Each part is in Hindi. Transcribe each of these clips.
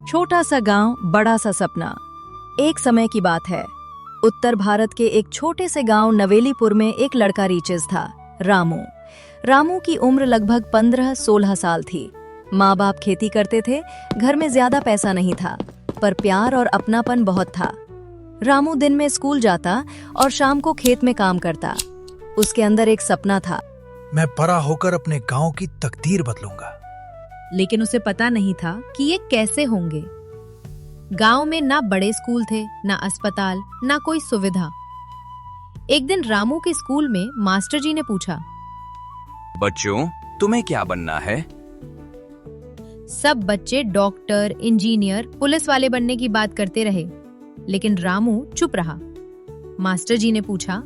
छोटा सा गांव, बड़ा सा सपना। एक समय की बात है। उत्तर भारत के एक छोटे से गांव नवेलीपुर में एक लड़का रीचेस था, रामू। रामू की उम्र लगभग 15-16 साल थी। माँ बाप खेती करते थे, घर में ज्यादा पैसा नहीं था, पर प्यार और अपनापन बहुत था। रामू दिन में स्कूल जाता और शाम को खेत में काम करता। उसके अंदर एक सपना था, मैं बड़ा होकर अपने गांव की तकदीर बदलूंगा। लेकिन उसे पता नहीं था कि ये कैसे होंगे। गांव में ना बड़े स्कूल थे, ना अस्पताल, ना कोई सुविधा। एक दिन रामू के स्कूल में मास्टर जी ने पूछा, बच्चों, तुम्हें क्या बनना है? सब बच्चे डॉक्टर, इंजीनियर, पुलिस वाले बनने की बात करते रहे, लेकिन रामू चुप रहा। मास्टर जी ने पूछा,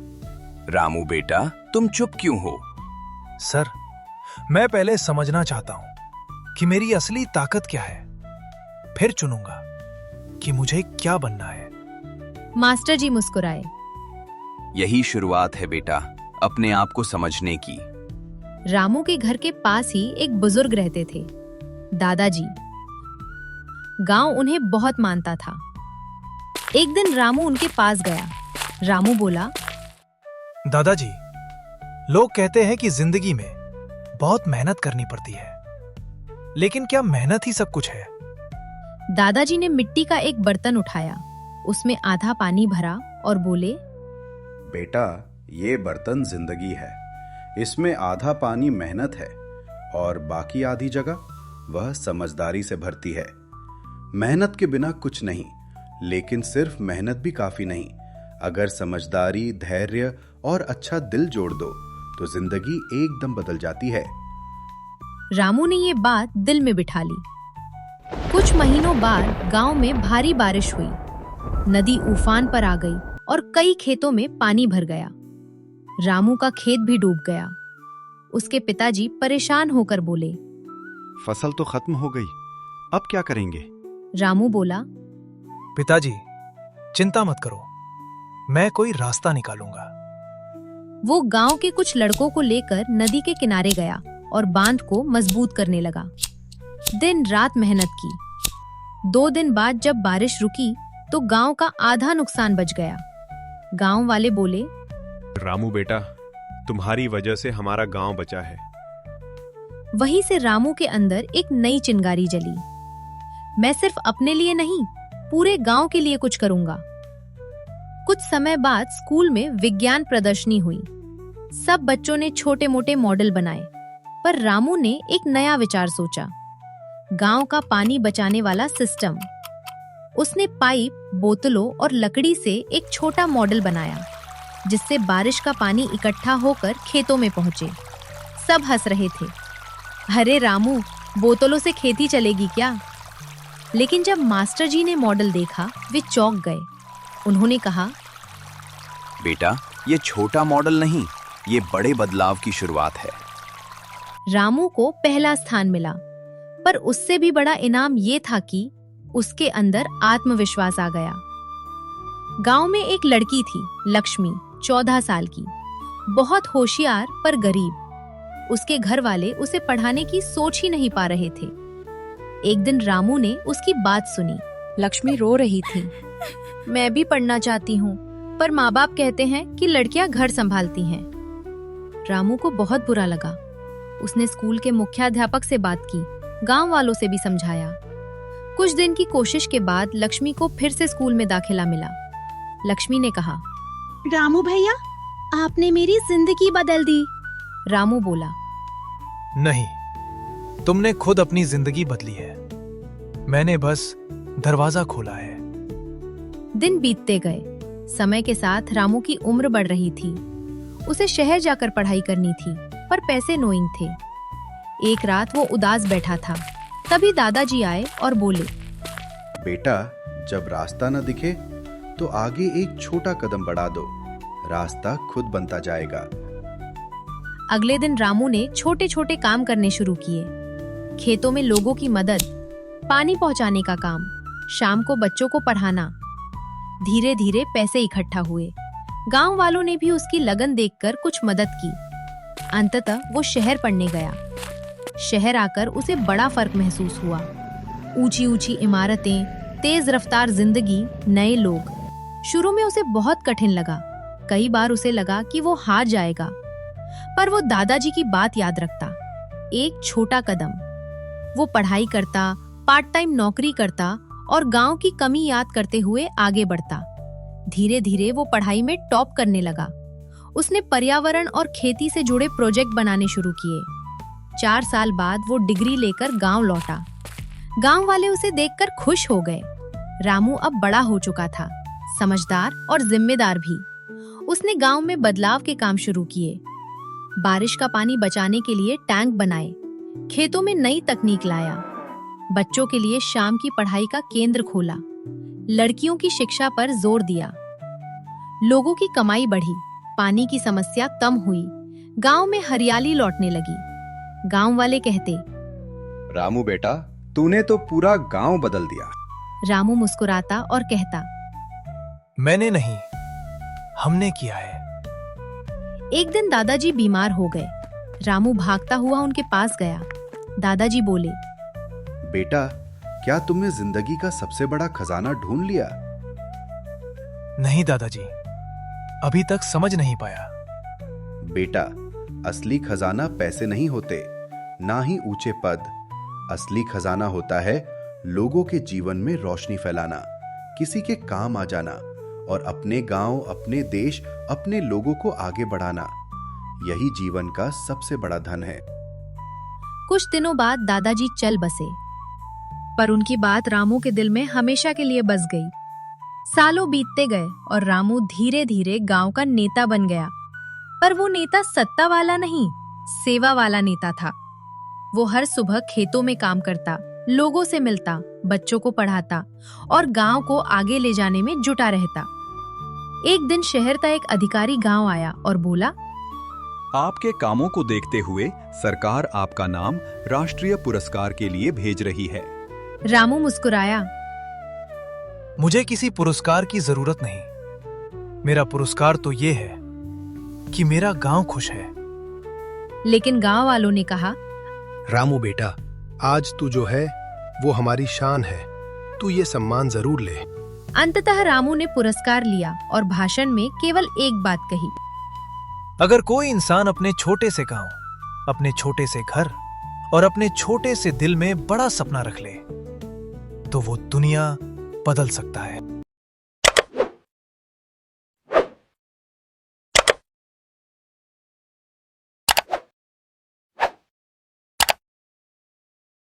रामू बेटा, तुम चुप क्यों हो? सर, मैं पहले समझना चाहता हूं कि मेरी असली ताकत क्या है, फिर चुनूंगा कि मुझे क्या बनना है। मास्टर जी मुस्कुराए। यही शुरुआत है बेटा, अपने आप को समझने की। रामू के घर के पास ही एक बुजुर्ग रहते थे, दादाजी। गांव उन्हें बहुत मानता था। एक दिन रामू उनके पास गया। रामू बोला, दादाजी, लोग कहते हैं कि जिंदगी में बहुत मेहनत करनी पड़ती है, लेकिन क्या मेहनत ही सब कुछ है? दादाजी ने मिट्टी का एक बर्तन उठाया, उसमें आधा पानी भरा और बोले, बेटा, ये बर्तन जिंदगी है। इसमें आधा पानी मेहनत है और बाकी आधी जगह वह समझदारी से भरती है। मेहनत के बिना कुछ नहीं, लेकिन सिर्फ मेहनत भी काफी नहीं। अगर समझदारी, धैर्य और अच्छा दिल जोड़ दो तो जिंदगी एकदम बदल जाती है। रामू ने ये बात दिल में बिठा ली। कुछ महीनों बाद गांव में भारी बारिश हुई। नदी उफान पर आ गई और कई खेतों में पानी भर गया। रामू का खेत भी डूब गया। उसके पिताजी परेशान होकर बोले, फसल तो खत्म हो गई, अब क्या करेंगे? रामू बोला, पिताजी, चिंता मत करो, मैं कोई रास्ता निकालूंगा। वो गांव के कुछ लड़कों को लेकर नदी के किनारे गया और बांध को मजबूत करने लगा। दिन रात मेहनत की। 2 दिन बाद जब बारिश रुकी तो गांव का आधा नुकसान बच गया। गांव वाले बोले, रामू बेटा, तुम्हारी वजह से हमारा गांव बचा है। वहीं से रामू के अंदर एक नई चिंगारी जली। मैं सिर्फ अपने लिए नहीं, पूरे गांव के लिए कुछ करूंगा। कुछ समय बाद स्कूल में विज्ञान प्रदर्शनी हुई। सब बच्चों ने छोटे मोटे मॉडल बनाए, पर रामू ने एक नया विचार सोचा, गांव का पानी बचाने वाला सिस्टम। उसने पाइप, बोतलों और लकड़ी से एक छोटा मॉडल बनाया, जिससे बारिश का पानी इकट्ठा होकर खेतों में पहुंचे। सब हंस रहे थे, अरे रामू, बोतलों से खेती चलेगी क्या? लेकिन जब मास्टर जी ने मॉडल देखा, वे चौंक गए। उन्होंने कहा, बेटा, ये छोटा मॉडल नहीं, ये बड़े बदलाव की शुरुआत है। रामू को पहला स्थान मिला, पर उससे भी बड़ा इनाम ये था कि उसके अंदर आत्मविश्वास आ गया। गांव में एक लड़की थी, लक्ष्मी, 14 साल की, बहुत होशियार पर गरीब। उसके घर वाले उसे पढ़ाने की सोच ही नहीं पा रहे थे। एक दिन रामू ने उसकी बात सुनी। लक्ष्मी रो रही थी। मैं भी पढ़ना चाहती हूँ, पर माँ बाप कहते हैं कि लड़कियां घर संभालती हैं। रामू को बहुत बुरा लगा। उसने स्कूल के मुख्याध्यापक से बात की, गांव वालों से भी समझाया। कुछ दिन की कोशिश के बाद लक्ष्मी को फिर से स्कूल में दाखिला मिला। लक्ष्मी ने कहा, रामू भैया, आपने मेरी जिंदगी बदल दी। रामू बोला, नहीं, तुमने खुद अपनी जिंदगी बदली है, मैंने बस दरवाजा खोला है। दिन बीतते गए। समय के साथ रामू की उम्र बढ़ रही थी। उसे शहर जाकर पढ़ाई करनी थी, पर पैसे नोइंग थे। एक रात वो उदास बैठा था, तभी दादाजी आए और बोले, बेटा, जब रास्ता न दिखे तो आगे एक छोटा कदम बढ़ा दो, रास्ता खुद बनता जाएगा। अगले दिन रामू ने छोटे छोटे काम करने शुरू किए। खेतों में लोगों की मदद, पानी पहुंचाने का काम, शाम को बच्चों को पढ़ाना। धीरे धीरे पैसे इकट्ठा हुए। गांव वालों ने भी उसकी लगन देखकर कुछ मदद की। अंततः वो शहर पढ़ने गया। शहर आकर उसे बड़ा फर्क महसूस हुआ। ऊंची ऊंची इमारतें, तेज रफ्तार जिंदगी, नए लोग। शुरू में उसे बहुत कठिन लगा। कई बार उसे लगा कि वो हार जाएगा, पर वो दादाजी की बात याद रखता। एक छोटा कदम। वो पढ़ाई करता, पार्ट टाइम नौकरी करता और गांव की कमी याद करते हुए आगे बढ़ता। धीरे धीरे वो पढ़ाई में टॉप करने लगा। उसने पर्यावरण और खेती से जुड़े प्रोजेक्ट बनाने शुरू किए। 4 साल बाद वो डिग्री लेकर गांव लौटा। गांव वाले उसे देखकर खुश हो गए। रामू अब बड़ा हो चुका था, समझदार और जिम्मेदार भी। उसने गांव में बदलाव के काम शुरू किए। बारिश का पानी बचाने के लिए टैंक बनाए, खेतों में नई तकनीक लाया, बच्चों के लिए शाम की पढ़ाई का केंद्र खोला, लड़कियों की शिक्षा पर जोर दिया। लोगों की कमाई बढ़ी, पानी की समस्या कम हुई, गांव में हरियाली लौटने लगी। गांव वाले कहते, रामू बेटा, तूने तो पूरा गांव बदल दिया। रामू मुस्कुराता और कहता, मैंने नहीं, हमने किया है। एक दिन दादाजी बीमार हो गए। रामू भागता हुआ उनके पास गया। दादाजी बोले, बेटा, क्या तुमने जिंदगी का सबसे बड़ा खजाना ढूंढ लिया? नहीं दादाजी, अभी तक समझ नहीं पाया। बेटा, असली खजाना पैसे नहीं होते, ना ही ऊंचे पद। असली खजाना होता है लोगों के जीवन में रोशनी फैलाना, किसी के काम आ जाना और अपने गांव, अपने देश, अपने लोगों को आगे बढ़ाना। यही जीवन का सबसे बड़ा धन है। कुछ दिनों बाद दादाजी चल बसे, पर उनकी बात रामू के दिल में हमेशा के लिए बस गई। सालों बीतते गए और रामू धीरे धीरे गांव का नेता बन गया। पर वो नेता सत्ता वाला नहीं, सेवा वाला नेता था। वो हर सुबह खेतों में काम करता, लोगों से मिलता, बच्चों को पढ़ाता और गांव को आगे ले जाने में जुटा रहता। एक दिन शहर का एक अधिकारी गांव आया और बोला, आपके कामों को देखते हुए सरकार आपका नाम राष्ट्रीय पुरस्कार के लिए भेज रही है। रामू मुस्कुराया। मुझे किसी पुरस्कार की जरूरत नहीं। मेरा पुरस्कार तो ये है कि मेरा गांव खुश है। लेकिन गांव वालों ने कहा, रामू बेटा, आज तू जो है वो हमारी शान है, तू ये सम्मान जरूर ले। अंततः रामू ने पुरस्कार लिया और भाषण में केवल एक बात कही, अगर कोई इंसान अपने छोटे से गांव, अपने छोटे से घर और अपने छोटे से दिल में बड़ा सपना रख ले, तो वो दुनिया बदल सकता है।